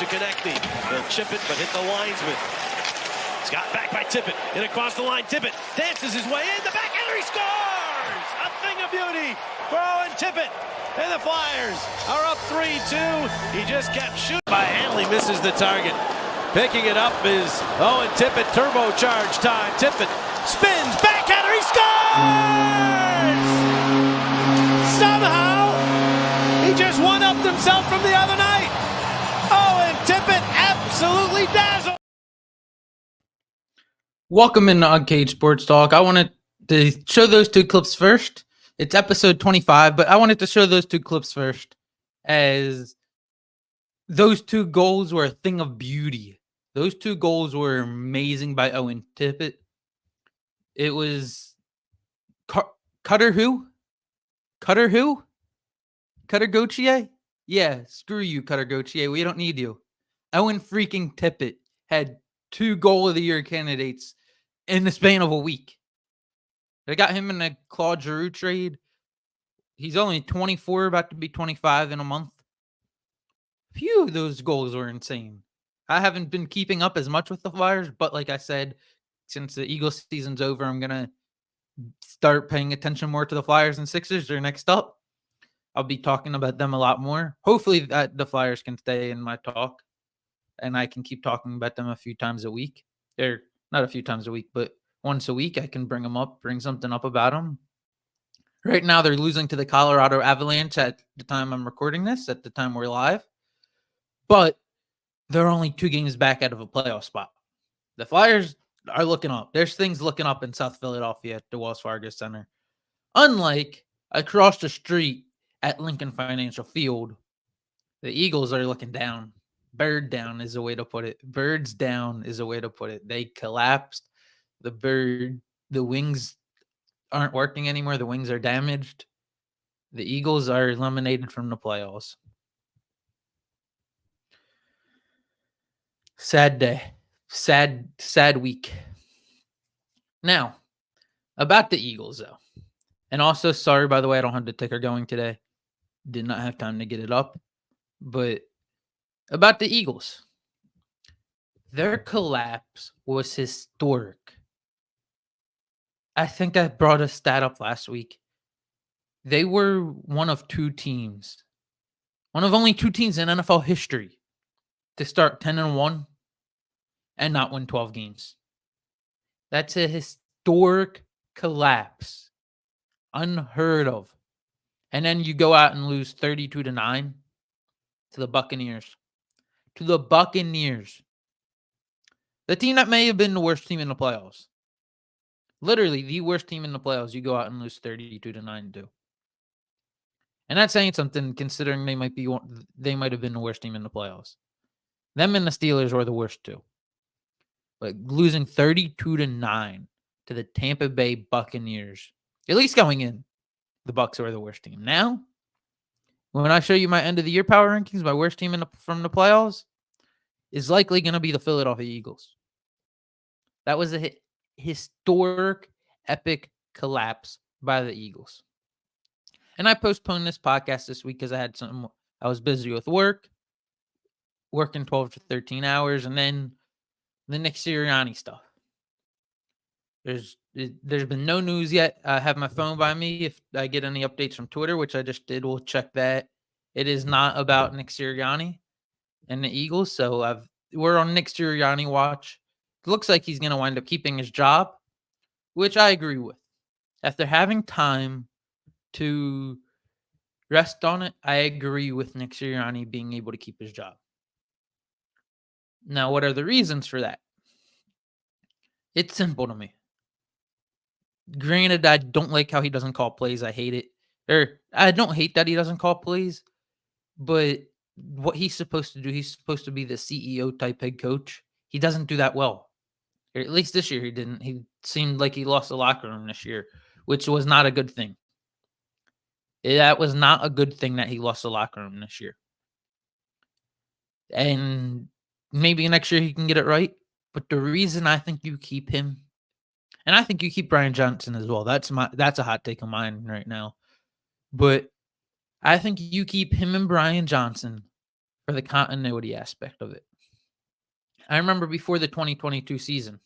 to Konechny. They'll chip it, but hit the linesman. Scott back by Tippett. In across the line. Tippett dances his way in. The backhander, he scores! A thing of beauty for Owen Tippett. And the Flyers are up 3-2. He just kept shooting. By Hanley, misses the target. Picking it up is Owen Tippett. Turbocharge time. Tippett spins. Backhander, he scores! Somehow, he just one-upped himself from the other night. Owen Tippett absolutely dazzled. Welcome into Uncaged Sports Talk. I wanted to show those two clips first. It's episode 25, but I wanted to show those two clips first, as those two goals were a thing of beauty. Those two goals were amazing by Owen Tippett. It was Cutter who? Cutter who? Cutter Gauthier? Yeah, screw you, Cutter Gauthier. We don't need you. Owen freaking Tippett had 2 goal of the year candidates in the span of a week. They got him in the Claude Giroux trade. He's only 24, about to be 25 in a month. Phew, those goals were insane. I haven't been keeping up as much with the Flyers, but like I said, since the Eagles season's over, I'm going to start paying attention more to the Flyers and Sixers. They're next up. I'll be talking about them a lot more. Hopefully that the Flyers can stay in my talk, and I can keep talking about them a few times a week. They're not a few times a week, but once a week I can bring them up, bring something up about them. Right now they're losing to the Colorado Avalanche at the time I'm recording this, at the time we're live. But they're only 2 games back out of a playoff spot. The Flyers are looking up. There's things looking up in South Philadelphia at the Wells Fargo Center. Unlike across the street at Lincoln Financial Field, the Eagles are looking down. Bird down is a way to put it. Birds down is a way to put it. They collapsed. The wings aren't working anymore. The wings are damaged. The Eagles are eliminated from the playoffs. Sad day. Sad week. Now, about the Eagles, though. And also, sorry, by the way, I don't have the ticker going today. Did not have time to get it up. But about the Eagles. Their collapse was historic. I think I brought a stat up last week. They were one of 2 teams. One of only 2 teams in NFL history to start 10-1 and not win 12 games. That's a historic collapse. Unheard of. And then you go out and lose 32-9 to the Buccaneers. To the Buccaneers. The team that may have been the worst team in the playoffs. Literally the worst team in the playoffs. You go out and lose 32-9 to. And that's saying something, considering they might have been the worst team in the playoffs. Them and the Steelers were the worst too. But losing 32-9 to the Tampa Bay Buccaneers, at least going in, the Bucs were the worst team. Now, when I show you my end of the year power rankings, my worst team from the playoffs is likely going to be the Philadelphia Eagles. That was a historic, epic collapse by the Eagles. And I postponed this podcast this week because I was busy with working 12 to 13 hours, and then the Nick Sirianni stuff. There's been no news yet. I have my phone by me. If I get any updates from Twitter, which I just did, we'll check that. It is not about Nick Sirianni and the Eagles, so we're on Nick Sirianni watch. It looks like he's going to wind up keeping his job, which I agree with. After having time to rest on it, I agree with Nick Sirianni being able to keep his job. Now, what are the reasons for that? It's simple to me. Granted, I don't like how he doesn't call plays. I hate it. I don't hate that he doesn't call plays, but what he's supposed to do, he's supposed to be the CEO type head coach. He doesn't do that well. Or at least this year he didn't. He seemed like he lost the locker room this year, which was not a good thing. That was not a good thing that he lost the locker room this year. And maybe next year he can get it right. But the reason I think you keep him, and I think you keep Brian Johnson as well. That's a hot take of mine right now. But I think you keep him and Brian Johnson for the continuity aspect of it. I remember before the 2022 season,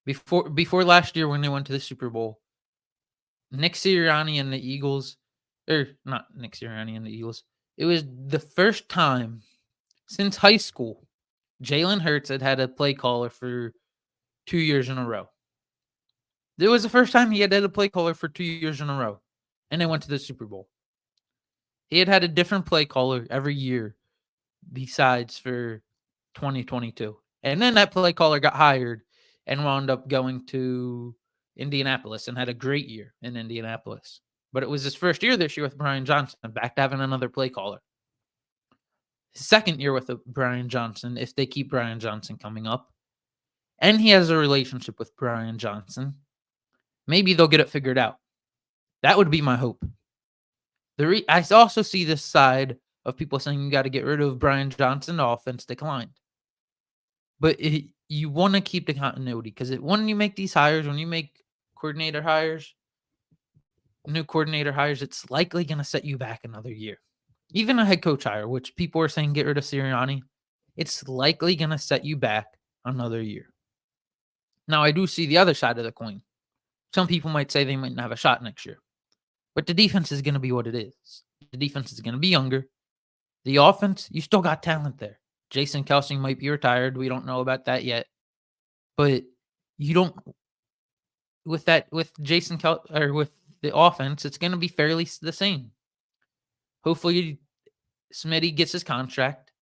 before last year when they went to the Super Bowl, Nick Sirianni and the Eagles, or not Nick Sirianni and the Eagles, it was the first time since high school Jalen Hurts had a play caller for 2 years in a row. It was the first time he had a play caller for 2 years in a row, and they went to the Super Bowl. He had a different play caller every year besides for 2022. And then that play caller got hired and wound up going to Indianapolis and had a great year in Indianapolis. But it was his first year this year with Brian Johnson, back to having another play caller. His second year with Brian Johnson, if they keep Brian Johnson coming up, and he has a relationship with Brian Johnson, maybe they'll get it figured out. That would be my hope. I also see this side of people saying you got to get rid of Brian Johnson, the offense declined. But you want to keep the continuity because when you make these hires, when you make new coordinator hires, it's likely going to set you back another year. Even a head coach hire, which people are saying get rid of Sirianni, it's likely going to set you back another year. Now, I do see the other side of the coin. Some people might say they might not have a shot next year. But the defense is going to be what it is. The defense is going to be younger. The offense, you still got talent there. Jason Kelce might be retired. We don't know about that yet. But you don't with Jason Kelce or with the offense, it's going to be fairly the same. Hopefully Smitty gets his contract.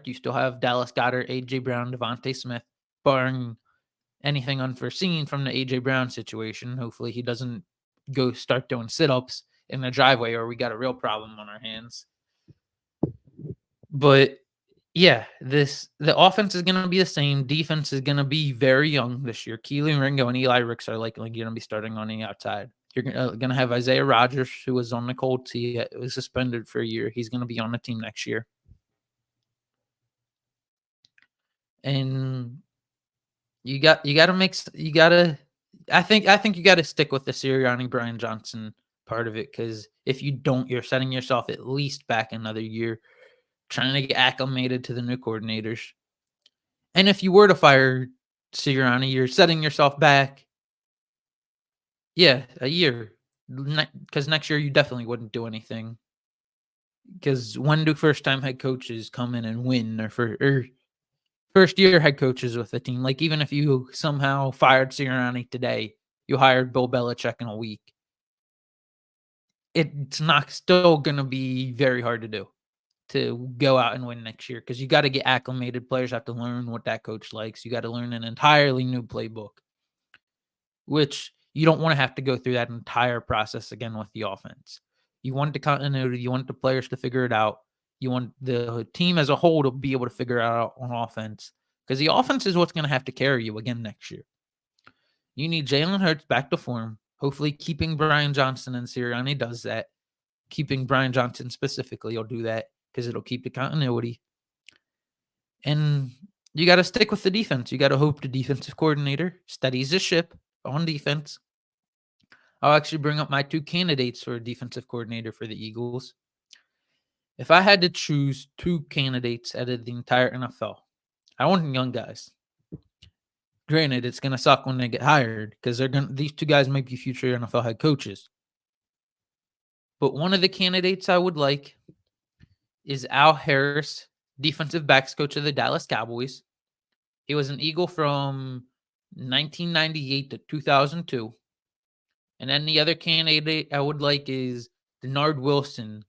You still have Dallas Goedert, AJ Brown, Devontae Smith, barring anything unforeseen from the AJ Brown situation. Hopefully he doesn't go start doing sit-ups in the driveway or we got a real problem on our hands. But yeah, the offense is going to be the same. Defense is going to be very young this year. Kelee Ringo and Eli Ricks are likely going to be starting on the outside. You're going to have Isaiah Rodgers, who was on the Colts. He was suspended for a year. He's going to be on the team next year. And I think you got to stick with the Sirianni Brian Johnson part of it because if you don't, you're setting yourself at least back another year trying to get acclimated to the new coordinators. And if you were to fire Sirianni, you're setting yourself back, a year. Because next year you definitely wouldn't do anything. Because when do first-time head coaches come in and win or first-year head coaches with a team? Like, even if you somehow fired Sirianni today, you hired Bill Belichick in a week, it's not still going to be very hard to do to go out and win next year because you got to get acclimated. Players have to learn what that coach likes. You got to learn an entirely new playbook, which you don't want to have to go through that entire process again with the offense. You want the continuity. You want the players to figure it out. You want the team as a whole to be able to figure it out on offense because the offense is what's going to have to carry you again next year. You need Jalen Hurts back to form. Hopefully keeping Brian Johnson and Sirianni does that. Keeping Brian Johnson specifically will do that because it'll keep the continuity. And you got to stick with the defense. You got to hope the defensive coordinator steadies the ship on defense. I'll actually bring up my two candidates for defensive coordinator for the Eagles. If I had to choose two candidates out of the entire NFL, I want young guys. Granted, it's going to suck when they get hired because these two guys might be future NFL head coaches. But one of the candidates I would like is Al Harris, defensive backs coach of the Dallas Cowboys. He was an Eagle from 1998 to 2002. And then the other candidate I would like is Denard Wilson,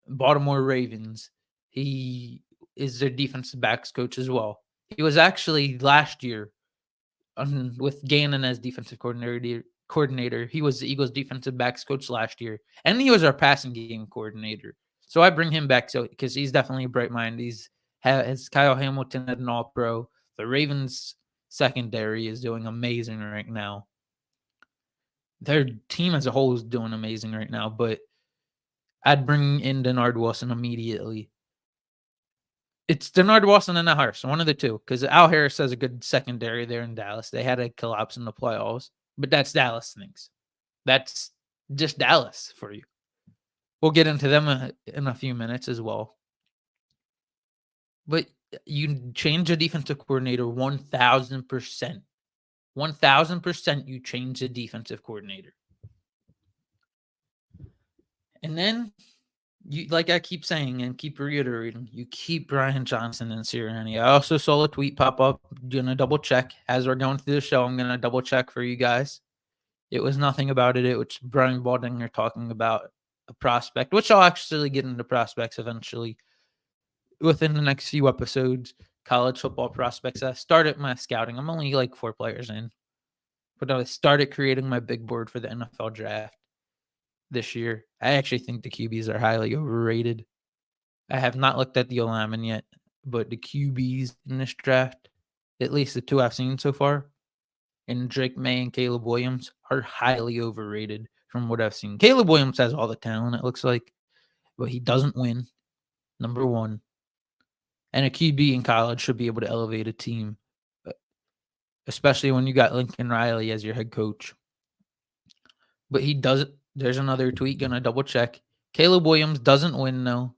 Baltimore Ravens. He is their defensive backs coach as well. He was actually last year with Gannon as defensive coordinator. He was the Eagles defensive backs coach last year. And he was our passing game coordinator. So I bring him back because he's definitely a bright mind. Has Kyle Hamilton at an all-pro. The Ravens secondary is doing amazing right now. Their team as a whole is doing amazing right now, but I'd bring in Denard Wilson immediately. It's Denard Wilson and Al Harris, one of the two, because Al Harris has a good secondary there in Dallas. They had a collapse in the playoffs, but that's Dallas things. That's just Dallas for you. We'll get into them in a few minutes as well. But you change a defensive coordinator 1,000%. 1,000% you change the defensive coordinator. And then, you, like I keep saying and keep reiterating, you keep Brian Johnson and Sirianni. I also saw a tweet pop up. Going to double check. As we're going through the show, I'm going to double check for you guys. It was nothing about it. It was Brian Baldinger talking about a prospect, which I'll actually get into prospects eventually within the next few episodes. College football prospects. I started my scouting. I'm only like 4 players in, but I started creating my big board for the NFL draft this year. I actually think the QBs are highly overrated. I have not looked at the O-linemen yet, but the QBs in this draft, at least the 2 I've seen so far, and Drake May and Caleb Williams are highly overrated from what I've seen. Caleb Williams has all the talent, it looks like, but he doesn't win, number 1. And a QB in college should be able to elevate a team, especially when you got Lincoln Riley as your head coach. But he doesn't. There's another tweet, gonna double check. Caleb Williams doesn't win though.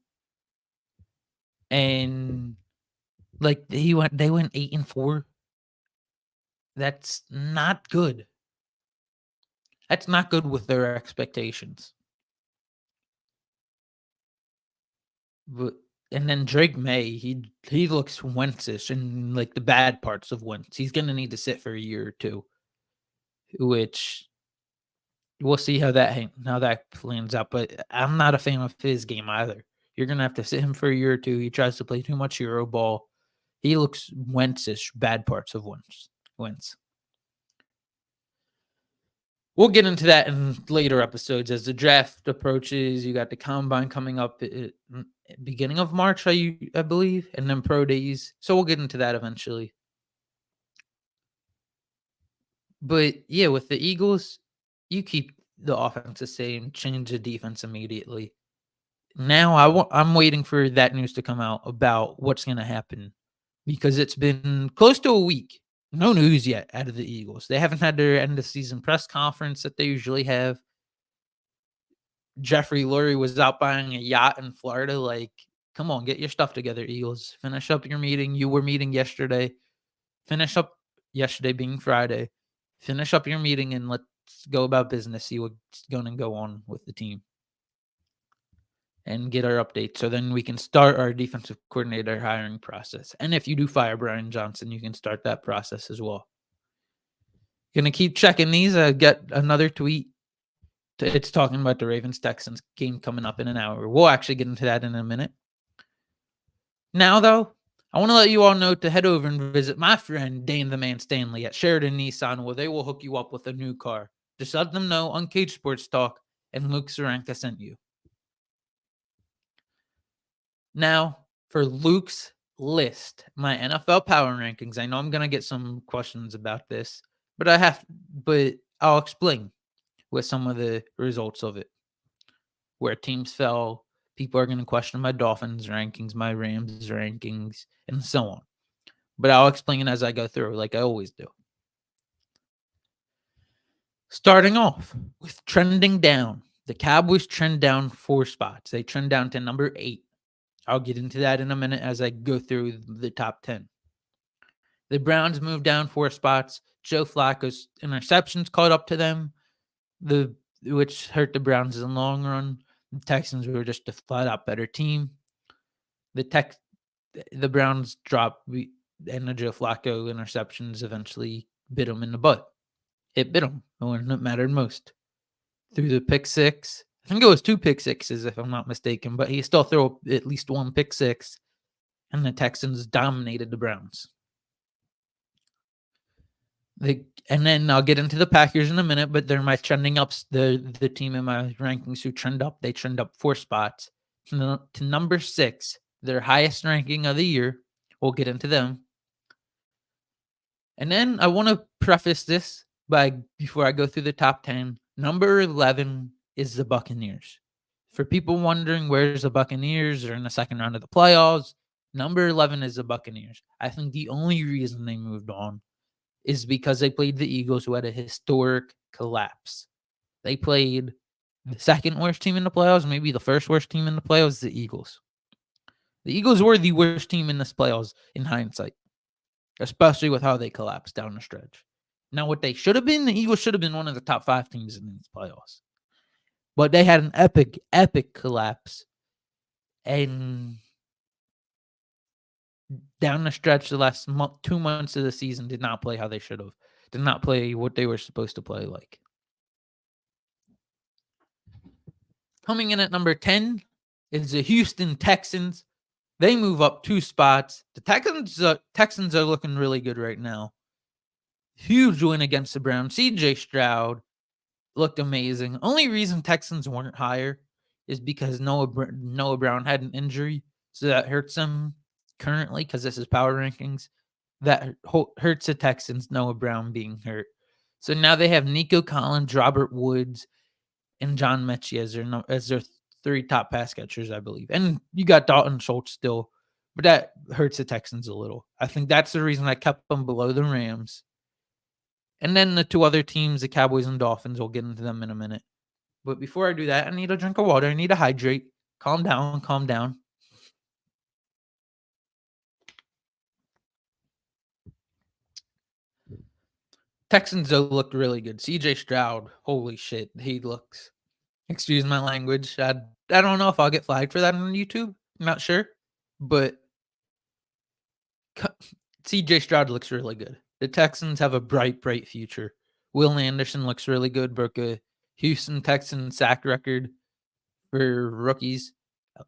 And like they went 8-4. That's not good. That's not good with their expectations. But and then Drake May, he looks Wentz-ish in like the bad parts of Wentz. He's gonna need to sit for a year or 2, which we'll see how that plans out. But I'm not a fan of his game either. You're gonna have to sit him for a year or 2. He tries to play too much hero ball. He looks Wentz-ish, bad parts of Wentz. We'll get into that in later episodes as the draft approaches. You got the combine coming up at beginning of March, I believe, and then pro days. So we'll get into that eventually. But yeah, with the Eagles, you keep the offense the same, change the defense immediately. Now I'm waiting for that news to come out about what's going to happen because it's been close to a week. No news yet out of the Eagles. They haven't had their end of season press conference that they usually have. Jeffrey Lurie was out buying a yacht in Florida. Like, come on, get your stuff together, Eagles. Finish up your meeting. You were meeting yesterday. Finish up yesterday being Friday. Finish up your meeting and let's go about business. See what's going to go on with the team. And get our updates. So then we can start our defensive coordinator hiring process. And if you do fire Brian Johnson, you can start that process as well. Gonna keep checking these. I got another tweet. It's talking about the Ravens-Texans game coming up in an hour. We'll actually get into that in a minute. Now, though, I want to let you all know to head over and visit my friend Dane the Man Stanley at Sheridan Nissan, where they will hook you up with a new car. Just let them know Uncaged Sports Talk and Luke Saranka sent you. Now, for Luke's list, my NFL power rankings. I know I'm going to get some questions about this, but I'll explain with some of the results of it. Where teams fell, people are going to question my Dolphins rankings, my Rams rankings, and so on. But I'll explain as I go through, like I always do. Starting off with trending down. The Cowboys trend down 4 spots. They trend down to number 8. I'll get into that in a minute as I go through the top 10. The Browns moved down 4 spots. Joe Flacco's interceptions caught up to them, which hurt the Browns in the long run. The Texans were just a flat-out better team. The Browns dropped, and the Joe Flacco interceptions eventually bit them in the butt. It bit them when it mattered most. Through the pick 6. I think it was 2 pick 6s, if I'm not mistaken, but he still threw at least 1 pick 6, and the Texans dominated the Browns. And then I'll get into the Packers in a minute, but they're my trending ups. The team in my rankings who trend up. They trend up 4 spots to number 6, their highest ranking of the year. We'll get into them. And then I want to preface this before I go through the top 10. Number 11 is the Buccaneers. For people wondering where's the Buccaneers, they're in the second round of the playoffs. Number 11 is the Buccaneers. I think the only reason they moved on is because they played the Eagles, who had a historic collapse. They played the second worst team in the playoffs, maybe the first worst team in the playoffs, the Eagles. The Eagles were the worst team in this playoffs in hindsight, especially with how they collapsed down the stretch. Now, what they should have been, the Eagles should have been one of the top 5 teams in these playoffs. But they had an epic collapse. And down the stretch, the last 2 months of the season did not play how they should have. Did not play what they were supposed to play like. Coming in at number 10 is the Houston Texans. They move up 2 spots. The Texans are looking really good right now. Huge win against the Browns. C.J. Stroud looked amazing. Only reason Texans weren't higher is because Noah Brown had an injury, so that hurts them currently because this is power rankings. That hurts the Texans, Noah Brown being hurt. So now they have Nico Collins, Robert Woods, and John Mechie as their 3 top pass catchers, I believe. And you got Dalton Schultz still, but that hurts the Texans a little. I think that's the reason I kept them below the Rams. And then the 2 other teams, the Cowboys and Dolphins, we'll get into them in a minute. But before I do that, I need a drink of water. I need to hydrate. Calm down. Texans, though, looked really good. C.J. Stroud, holy shit, he looks. Excuse my language. I don't know if I'll get flagged for that on YouTube. I'm not sure. But C.J. Stroud looks really good. The Texans have a bright future. Will Anderson looks really good. Broke a Houston Texans sack record for rookies.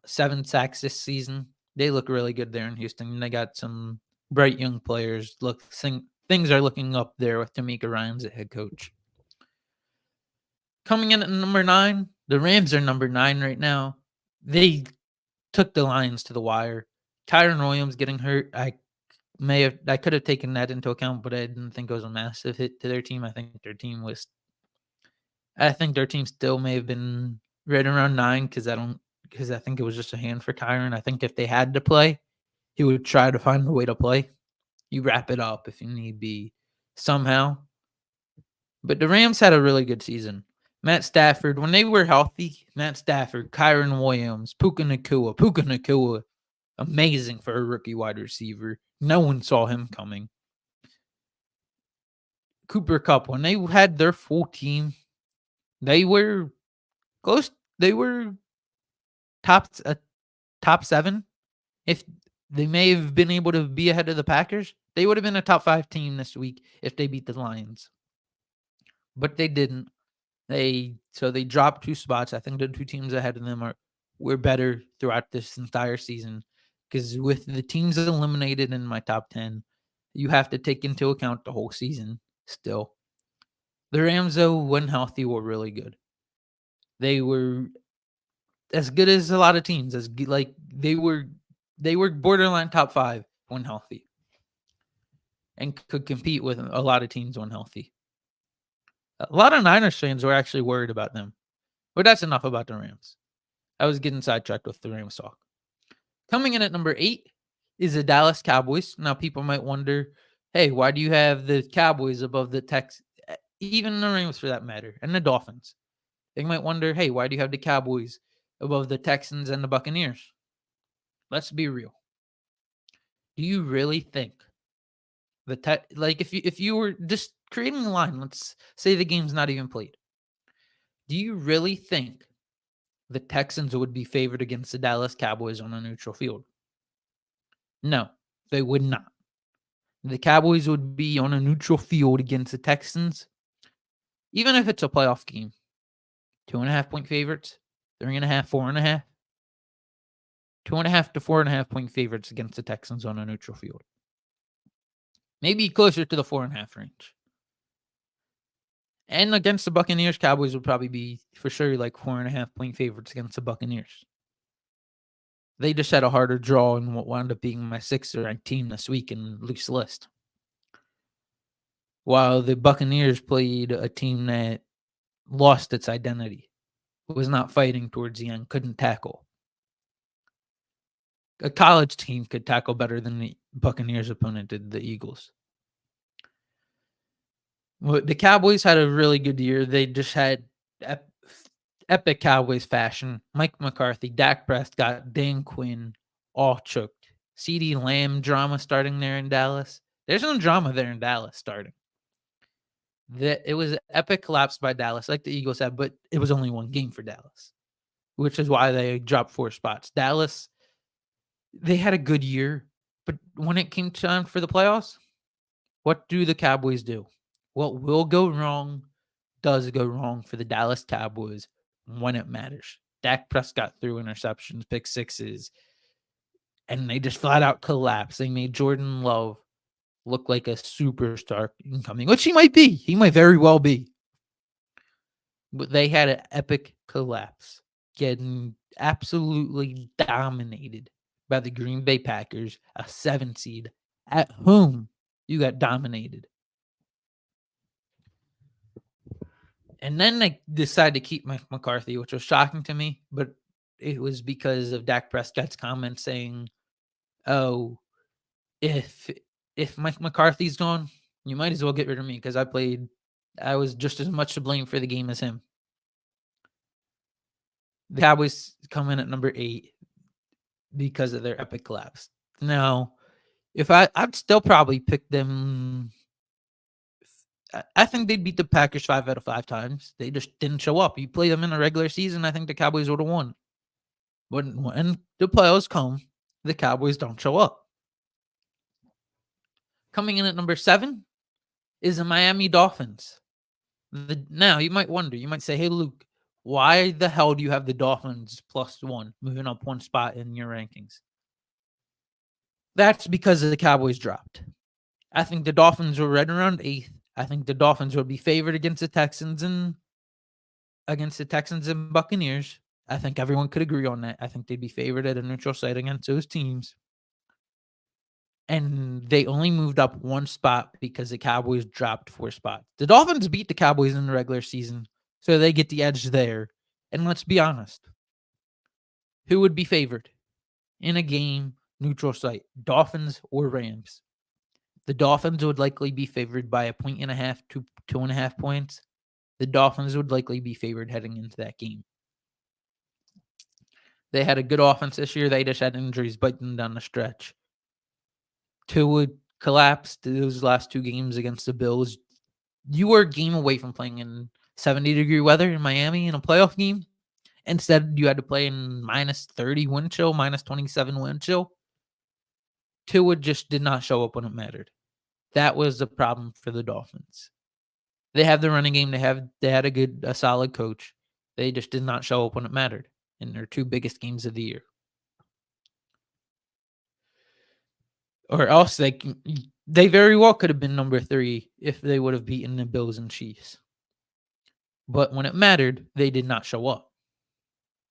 7 sacks this season. They look really good there in Houston. They got some bright young players. Things are looking up there with D'Amico Ryans at head coach. Coming in at number 9, the Rams are number 9 right now. They took the Lions to the wire. Kyren Williams getting hurt. I could have taken that into account, but I didn't think it was a massive hit to their team. I think their team still may have been right around 9 because I think it was just a hand for Kyren. I think if they had to play, he would try to find a way to play. You wrap it up if you need be somehow. But the Rams had a really good season. Matt Stafford, when they were healthy, Kyren Williams, Puka Nacua, amazing for a rookie wide receiver. No one saw him coming. Cooper Kupp, when they had their full team, they were close. They were top 7. If they may have been able to be ahead of the Packers, they would have been a top 5 team this week if they beat the Lions. But they didn't. So they dropped 2 spots. I think the 2 teams ahead of them were better throughout this entire season. Because with the teams eliminated in my top 10, you have to take into account the whole season still. The Rams, though, when healthy, were really good. They were as good as a lot of teams. They were borderline top 5 when healthy. And could compete with a lot of teams when healthy. A lot of Niners fans were actually worried about them. But that's enough about the Rams. I was getting sidetracked with the Rams talk. Coming in at number 8 is the Dallas Cowboys. Now, people might wonder, hey, why do you have the Cowboys above the Texans? Even the Rams, for that matter, and the Dolphins. They might wonder, hey, why do you have the Cowboys above the Texans and the Buccaneers? Let's be real. Do you really think if you were just creating a line, let's say the game's not even played. Do you really think the Texans would be favored against the Dallas Cowboys on a neutral field? No, they would not. The Cowboys would be on a neutral field against the Texans, even if it's a playoff game. 2.5-point favorites, 3.5, 4.5. 2.5 to 4.5 point favorites against the Texans on a neutral field. Maybe closer to the 4.5 range. And against the Buccaneers, Cowboys would probably be for sure like 4.5 point favorites against the Buccaneers. They just had a harder draw in what wound up being my 6th ranked team this week in loose list. While the Buccaneers played a team that lost its identity, was not fighting towards the end, couldn't tackle. A college team could tackle better than the Buccaneers opponent did, the Eagles. Well, the Cowboys had a really good year. They just had epic Cowboys fashion, Mike McCarthy, Dak Prescott, Dan Quinn, all choked. CeeDee Lamb drama starting there in Dallas. There's no drama there in Dallas starting. It was an epic collapse by Dallas, like the Eagles had, but it was only one game for Dallas, which is why they dropped 4 spots. Dallas, they had a good year, but when it came time for the playoffs, what do the Cowboys do? What will go wrong does go wrong for the Dallas Cowboys when it matters. Dak Prescott threw interceptions, pick sixes, and they just flat out collapsed. They made Jordan Love look like a superstar incoming, which he might be. He might very well be. But they had an epic collapse, getting absolutely dominated by the Green Bay Packers, a 7 seed. At home, you got dominated. And then they decided to keep Mike McCarthy, which was shocking to me, but it was because of Dak Prescott's comments saying, "Oh, if Mike McCarthy's gone, you might as well get rid of me because I was just as much to blame for the game as him." The Cowboys come in at number 8 because of their epic collapse. Now, if I'd still probably pick them. I think they'd beat the Packers 5 out of 5 times. They just didn't show up. You play them in a regular season, I think the Cowboys would have won. But when the playoffs come, the Cowboys don't show up. Coming in at number 7 is the Miami Dolphins. Now, you might wonder, you might say, hey, Luke, why the hell do you have the Dolphins +1, moving up 1 spot in your rankings? That's because the Cowboys dropped. I think the Dolphins were right around 8th. I think the Dolphins would be favored against the Texans and Buccaneers. I think everyone could agree on that. I think they'd be favored at a neutral site against those teams. And they only moved up 1 spot because the Cowboys dropped 4 spots. The Dolphins beat the Cowboys in the regular season, so they get the edge there. And let's be honest. Who would be favored in a game neutral site, Dolphins or Rams? The Dolphins would likely be favored by 1.5 to 2.5 points. The Dolphins would likely be favored heading into that game. They had a good offense this year. They just had injuries biting down the stretch. Tua collapsed those last 2 games against the Bills. You were a game away from playing in 70-degree weather in Miami in a playoff game. Instead, you had to play in -30 wind chill, -27 wind chill. Tua just did not show up when it mattered. That was the problem for the Dolphins. They have the running game. They had a solid coach. They just did not show up when it mattered in their 2 biggest games of the year. Or else they very well could have been number 3 if they would have beaten the Bills and Chiefs. But when it mattered, they did not show up,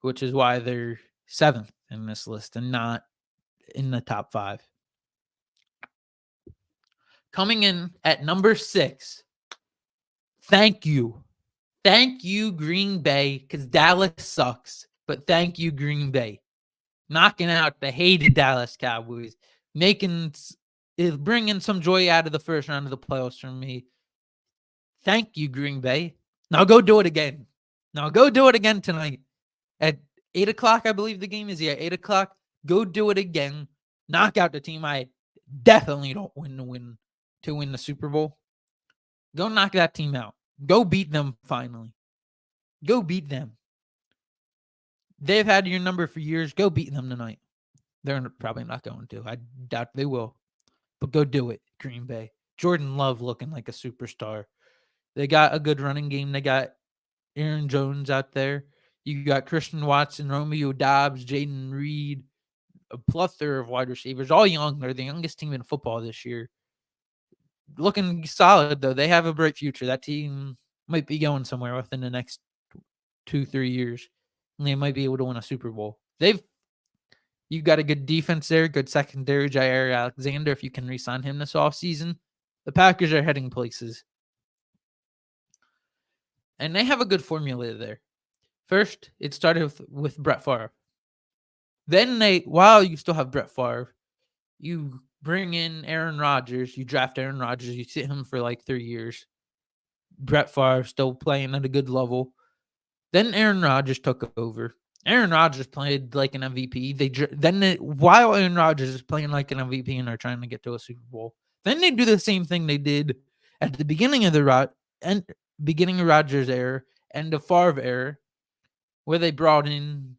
which is why they're 7th in this list and not in the top 5. Coming in at number 6, thank you. Thank you, Green Bay, because Dallas sucks. But thank you, Green Bay. Knocking out the hated Dallas Cowboys. Bringing some joy out of the first round of the playoffs for me. Thank you, Green Bay. Now go do it again. Now go do it again tonight. At 8 o'clock, I believe the game is. Yeah, 8 o'clock. Go do it again. Knock out the team I definitely don't win the Super Bowl. Go knock that team out. Go beat them finally. Go beat them. They've had your number for years. Go beat them tonight. They're probably not going to. I doubt they will. But go do it, Green Bay. Jordan Love looking like a superstar. They got a good running game. They got Aaron Jones out there. You got Christian Watson, Romeo Doubs, Jaden Reed, a plethora of wide receivers, all young. They're the youngest team in football this year. Looking solid, though. They have a bright future. That team might be going somewhere within the next 2-3 years. And they might be able to win a Super Bowl. You got a good defense there, good secondary. Jair Alexander, if you can re-sign him this offseason. The Packers are heading places. And they have a good formula there. First, it started with Brett Favre. Then while you still have Brett Favre, you bring in Aaron Rodgers. You draft Aaron Rodgers. You sit him for like 3 years. Brett Favre still playing at a good level. Then Aaron Rodgers took over. Aaron Rodgers played like an MVP. While Aaron Rodgers is playing like an MVP and they're trying to get to a Super Bowl, then they do the same thing they did at the beginning of beginning of Rodgers' era and the Favre era, where they brought in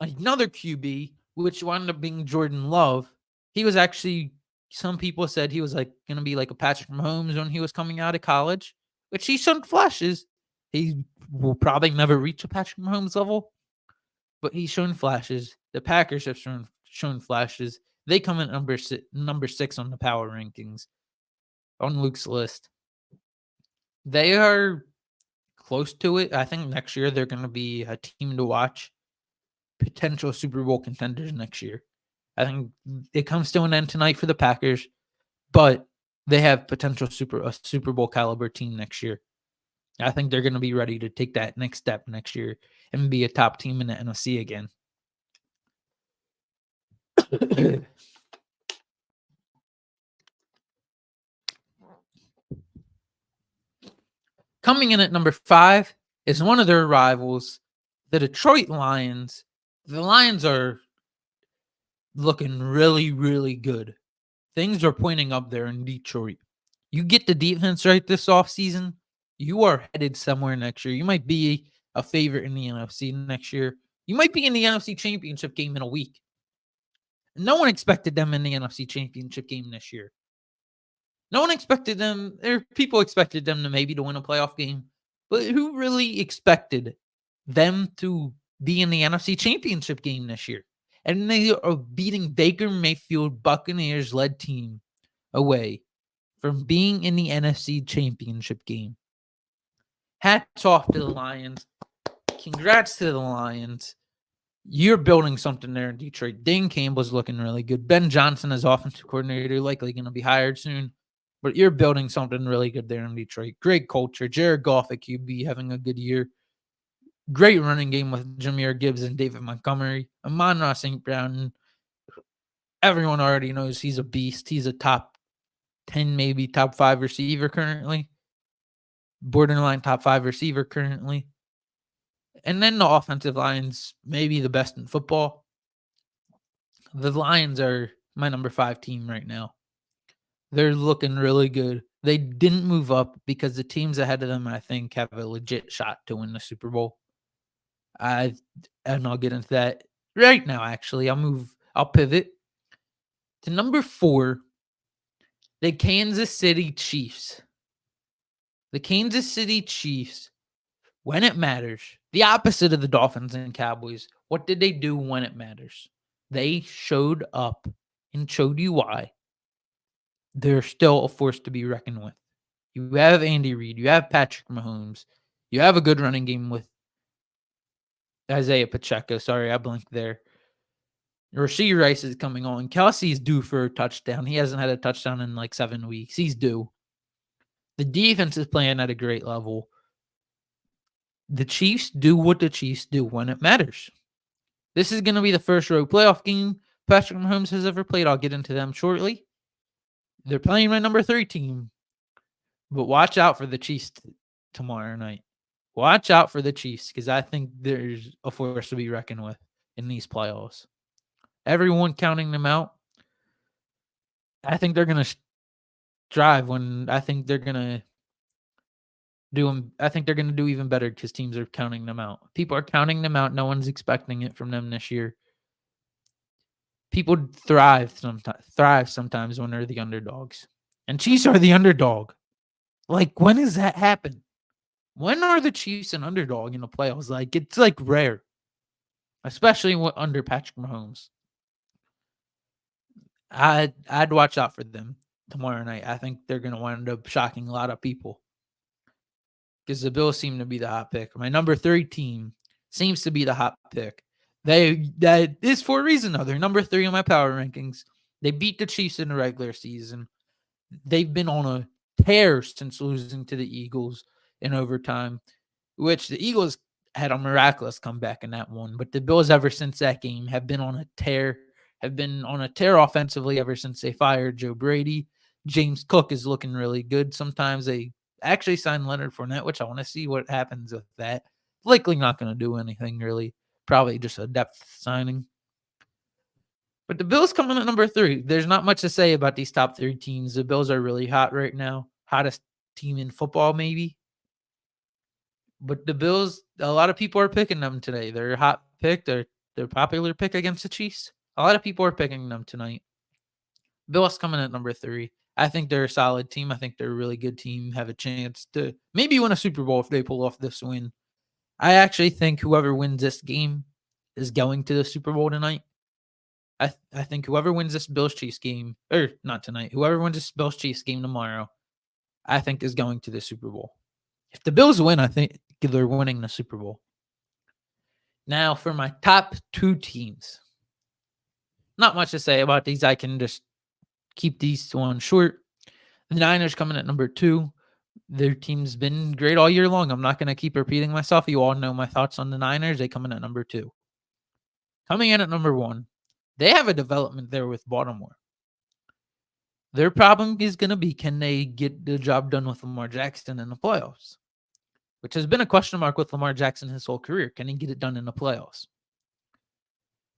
another QB, which wound up being Jordan Love. He was actually, some people said he was like going to be like a Patrick Mahomes when he was coming out of college, which he showed flashes. He will probably never reach a Patrick Mahomes level, but he's shown flashes. The Packers have shown flashes. They come in number 6 on the power rankings on Luke's list. They are close to it. I think next year they're going to be a team to watch. Potential Super Bowl contenders next year. I think it comes to an end tonight for the Packers, but they have potential Super Bowl caliber team next year. I think they're going to be ready to take that next step next year and be a top team in the NFC again. Coming in at number 5 is one of their rivals, the Detroit Lions. The Lions are looking really, really good. Things are pointing up there in Detroit. You get the defense right this offseason, you are headed somewhere next year. You might be a favorite in the NFC next year. You might be in the NFC Championship game in a week. No one expected them in the NFC Championship game this year. No one expected them. People expected them to maybe to win a playoff game, but who really expected them to be in the NFC Championship game this year? And they are beating Baker Mayfield Buccaneers-led team away from being in the NFC Championship game. Hats off to the Lions. Congrats to the Lions. You're building something there in Detroit. Dan Campbell's looking really good. Ben Johnson as offensive coordinator, likely going to be hired soon. But you're building something really good there in Detroit. Great culture. Jared Goff at QB having a good year. Great running game with Jahmyr Gibbs and David Montgomery. Amon-Ra St. Brown. Everyone already knows he's a beast. He's a top 10, maybe top 5 receiver currently. Borderline top 5 receiver currently. And then the offensive line's maybe the best in football. The Lions are my number 5 team right now. They're looking really good. They didn't move up because the teams ahead of them, I think, have a legit shot to win the Super Bowl. And I'll get into that right now, actually. I'll pivot to number 4, the Kansas City Chiefs. The Kansas City Chiefs, when it matters, the opposite of the Dolphins and Cowboys. What did they do when it matters? They showed up and showed you why they're still a force to be reckoned with. You have Andy Reid. You have Patrick Mahomes. You have a good running game with Isaiah Pacheco. Sorry, I blinked there. Rashee Rice is coming on. Kelsey's due for a touchdown. He hasn't had a touchdown in like 7 weeks. He's due. The defense is playing at a great level. The Chiefs do what the Chiefs do when it matters. This is going to be the first road playoff game Patrick Mahomes has ever played. I'll get into them shortly. They're playing my number 3 team. But watch out for the Chiefs tomorrow night. Watch out for the Chiefs because I think there's a force to be reckoned with in these playoffs. Everyone counting them out. I think they're going to drive when I think they're going to do them. I think they're going to do even better because teams are counting them out. People are counting them out. No one's expecting it from them this year. People thrive sometimes when they're the underdogs. And Chiefs are the underdog. Like, when does that happen? When are the Chiefs an underdog in the playoffs? Like, it's like rare. Especially under Patrick Mahomes. I'd watch out for them tomorrow night. I think they're going to wind up shocking a lot of people. Because the Bills seem to be the hot pick. My number 3 team seems to be the hot pick. That is for a reason, though. They're number 3 on my power rankings. They beat the Chiefs in the regular season. They've been on a tear since losing to the Eagles in overtime, which the Eagles had a miraculous comeback in that one. But the Bills, ever since that game, have been on a tear. Have been on a tear offensively ever since they fired Joe Brady. James Cook is looking really good. Sometimes they actually signed Leonard Fournette, which I want to see what happens with that. likely not going to do anything really. Probably just a depth signing. But the Bills come in at number 3. There's not much to say about these top 3 teams. The Bills are really hot right now. Hottest team in football, maybe. But the Bills, a lot of people are picking them today. They're a hot pick. They're popular pick against the Chiefs. A lot of people are picking them tonight. Bills coming at number 3. I think they're a solid team. I think they're a really good team. Have a chance to maybe win a Super Bowl if they pull off this win. I actually think whoever wins this game is going to the Super Bowl tonight. I think whoever wins this Bills-Chiefs game, or not tonight, whoever wins this Bills-Chiefs game tomorrow, I think is going to the Super Bowl. If the Bills win, I think they're winning the Super Bowl. Now, for my top 2 teams, not much to say about these. I can just keep these one short. The Niners coming at number 2. Their team's been great all year long. I'm not going to keep repeating myself. You all know my thoughts on the Niners. They come in at number 2. Coming in at number 1, they have a development there with Baltimore. Their problem is going to be, can they get the job done with Lamar Jackson in the playoffs? Which has been a question mark with Lamar Jackson his whole career. Can he get it done in the playoffs?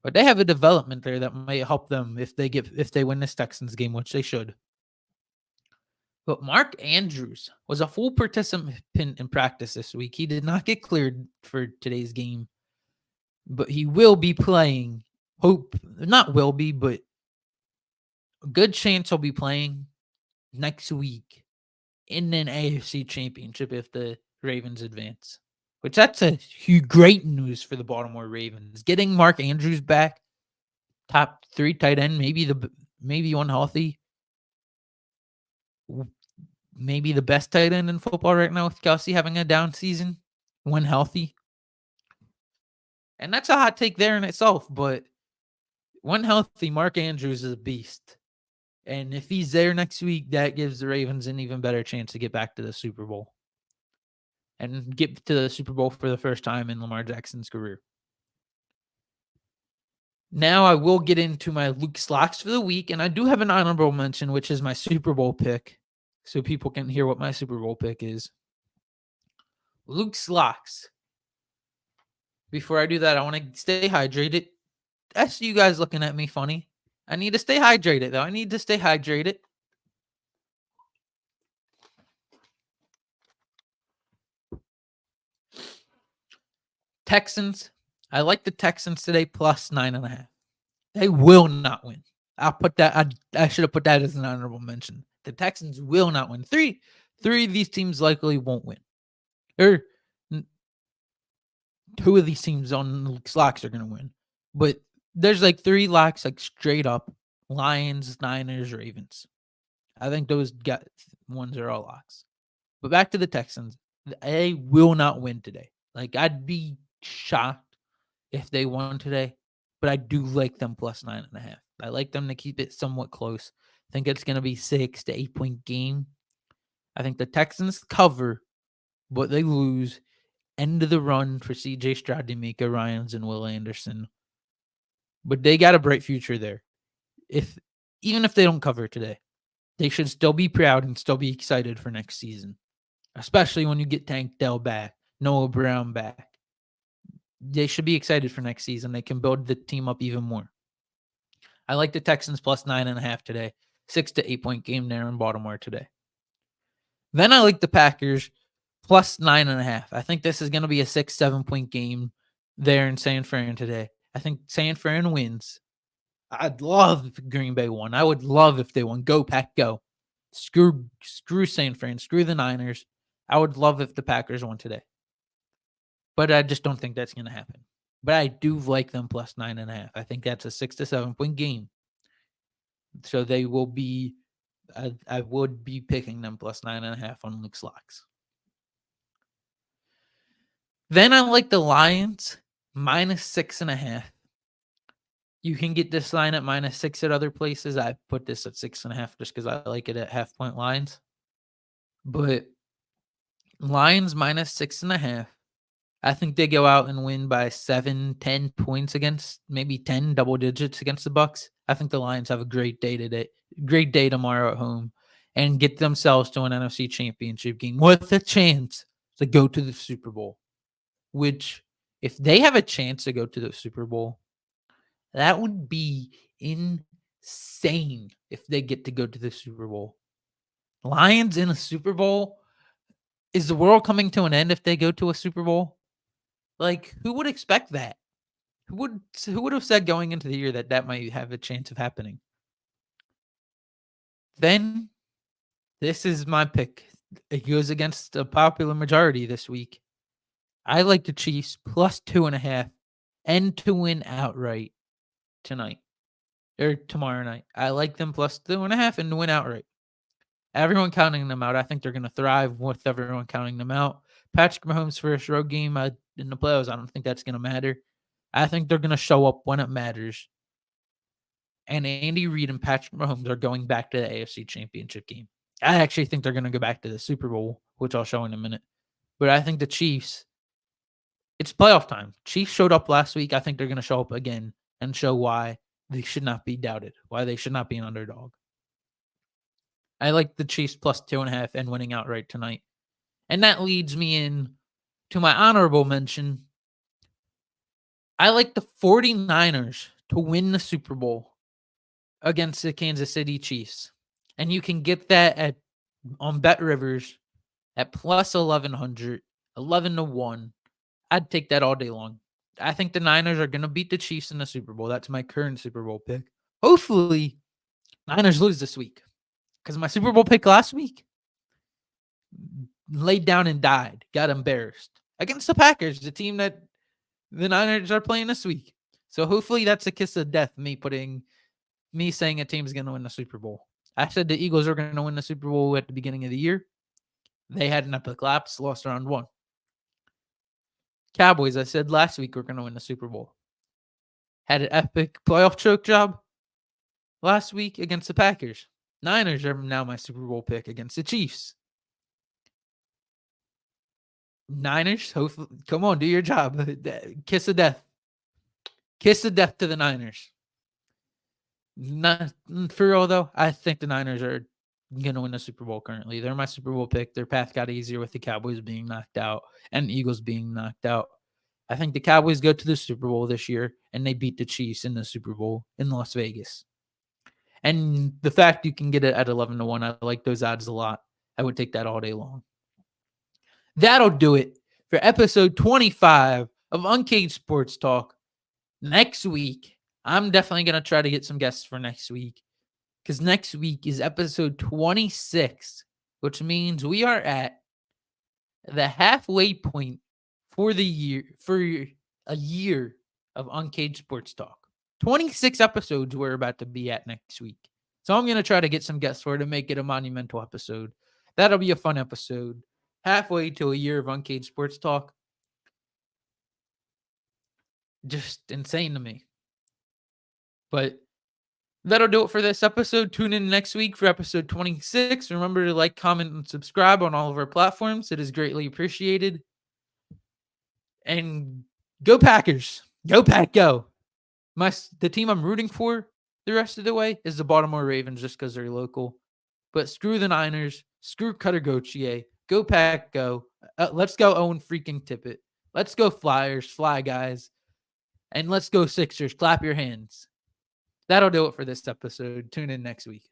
But they have a development there that might help them if they win this Texans game, which they should. But Mark Andrews was a full participant in practice this week. He did not get cleared for today's game, but he will be playing. But a good chance he'll be playing next week in an AFC Championship if the Ravens advance. Which that's a great news for the Baltimore Ravens. Getting Mark Andrews back, top 3 tight end, maybe one healthy. Maybe the best tight end in football right now with Kelsey having a down season when healthy. And that's a hot take there in itself, but when healthy, Mark Andrews is a beast. And if he's there next week, that gives the Ravens an even better chance to get back to the Super Bowl. And get to the Super Bowl for the first time in Lamar Jackson's career. Now I will get into my Luke's locks for the week, and I do have an honorable mention, which is my Super Bowl pick, so people can hear what my Super Bowl pick is. Luke's locks. Before I do that, I want to stay hydrated. I see you guys looking at me funny. I need to stay hydrated, though. I need to stay hydrated. Texans. I like the Texans today plus 9.5. They will not win. I'll put that. I should have put that as an honorable mention. The Texans will not win. Three of these teams likely won't win. Or 2 of these teams on locks are going to win. But there's like 3 locks, like straight up. Lions, Niners, Ravens. I think those ones are all locks. But back to the Texans. They will not win today. Like, I'd be shocked if they won today. But I do like them plus 9.5. I like them to keep it somewhat close. I think it's going to be 6 to 8 point game. I think the Texans cover, but they lose. End of the run for CJ Stroud, D'Amico Ryans, and Will Anderson. But they got a bright future there. Even if they don't cover today, they should still be proud and still be excited for next season. Especially when you get Tank Dell back, Noah Brown back. They should be excited for next season. They can build the team up even more. I like the Texans plus 9.5 today. 6 to 8 point game there in Baltimore today. Then I like the Packers plus 9.5. I think this is going to be a 6-7 point game there in San Fran today. I think San Fran wins. I'd love if Green Bay won. I would love if they won. Go, Pack, go. Screw San Fran. Screw the Niners. I would love if the Packers won today. But I just don't think that's going to happen. But I do like them plus 9.5. I think that's a 6 to 7 point game. So they will be, I would be picking them plus 9.5 on Luke's locks. Then I like the Lions minus 6.5. You can get this line at minus 6 at other places. I put this at 6.5 just because I like it at half point lines. But Lions minus 6.5. I think they go out and win by 7-10 points against, maybe 10 double digits against the Bucs. I think the Lions have a great day tomorrow at home and get themselves to an NFC Championship game with a chance to go to the Super Bowl. which if they have a chance to go to the Super Bowl, that would be insane if they get to go to the Super Bowl. Lions in a Super Bowl? Is the world coming to an end if they go to a Super Bowl? Like, who would expect that? Who would have said going into the year that that might have a chance of happening? Then, this is my pick. It goes against a popular majority this week. I like the Chiefs plus 2.5 and to win outright tonight or tomorrow night. I like them plus 2.5 and to win outright. Everyone counting them out. I think they're going to thrive with everyone counting them out. Patrick Mahomes' first road game in the playoffs, I don't think that's going to matter. I think they're going to show up when it matters. And Andy Reid and Patrick Mahomes are going back to the AFC Championship game. I actually think they're going to go back to the Super Bowl, which I'll show in a minute. But I think the Chiefs, it's playoff time. Chiefs showed up last week. I think they're going to show up again and show why they should not be doubted, why they should not be an underdog. I like the Chiefs plus 2.5 and winning outright tonight. And that leads me in to my honorable mention. I like the 49ers to win the Super Bowl against the Kansas City Chiefs. And you can get that on Bet Rivers at plus 1,100, 11-1. I'd take that all day long. I think the Niners are going to beat the Chiefs in the Super Bowl. That's my current Super Bowl pick. Hopefully, Niners lose this week. Because my Super Bowl pick last week laid down and died, got embarrassed against the Packers, the team that the Niners are playing this week. So hopefully that's a kiss of death, me saying a team's going to win the Super Bowl. I said the Eagles are going to win the Super Bowl at the beginning of the year. They had an epic lapse, lost round 1. Cowboys, I said last week, were going to win the Super Bowl. Had an epic playoff choke job last week against the Packers. Niners are now my Super Bowl pick against the Chiefs. Niners, hopefully, come on, do your job. Kiss of death. Kiss of death to the Niners. Not for real, though. I think the Niners are going to win the Super Bowl currently. They're my Super Bowl pick. Their path got easier with the Cowboys being knocked out and the Eagles being knocked out. I think the Cowboys go to the Super Bowl this year, and they beat the Chiefs in the Super Bowl in Las Vegas. And the fact you can get it at 11-1, I like those odds a lot. I would take that all day long. That'll do it for episode 25 of Uncaged Sports Talk. Next week, I'm definitely going to try to get some guests for next week. Because next week is episode 26, which means we are at the halfway point for the year, for a year of Uncaged Sports Talk. 26 episodes we're about to be at next week. So I'm going to try to get some guests for it to make it a monumental episode. That'll be a fun episode. Halfway to a year of Uncaged Sports Talk. Just insane to me. But that'll do it for this episode. Tune in next week for episode 26. Remember to like, comment, and subscribe on all of our platforms. It is greatly appreciated. And go Packers. Go Pack, go. The team I'm rooting for the rest of the way is the Baltimore Ravens just because they're local. But screw the Niners. Screw Cutter Gauthier. Go Pack, go. Let's go Owen freaking Tippett. Let's go Flyers. Fly, guys. And let's go Sixers. Clap your hands. That'll do it for this episode. Tune in next week.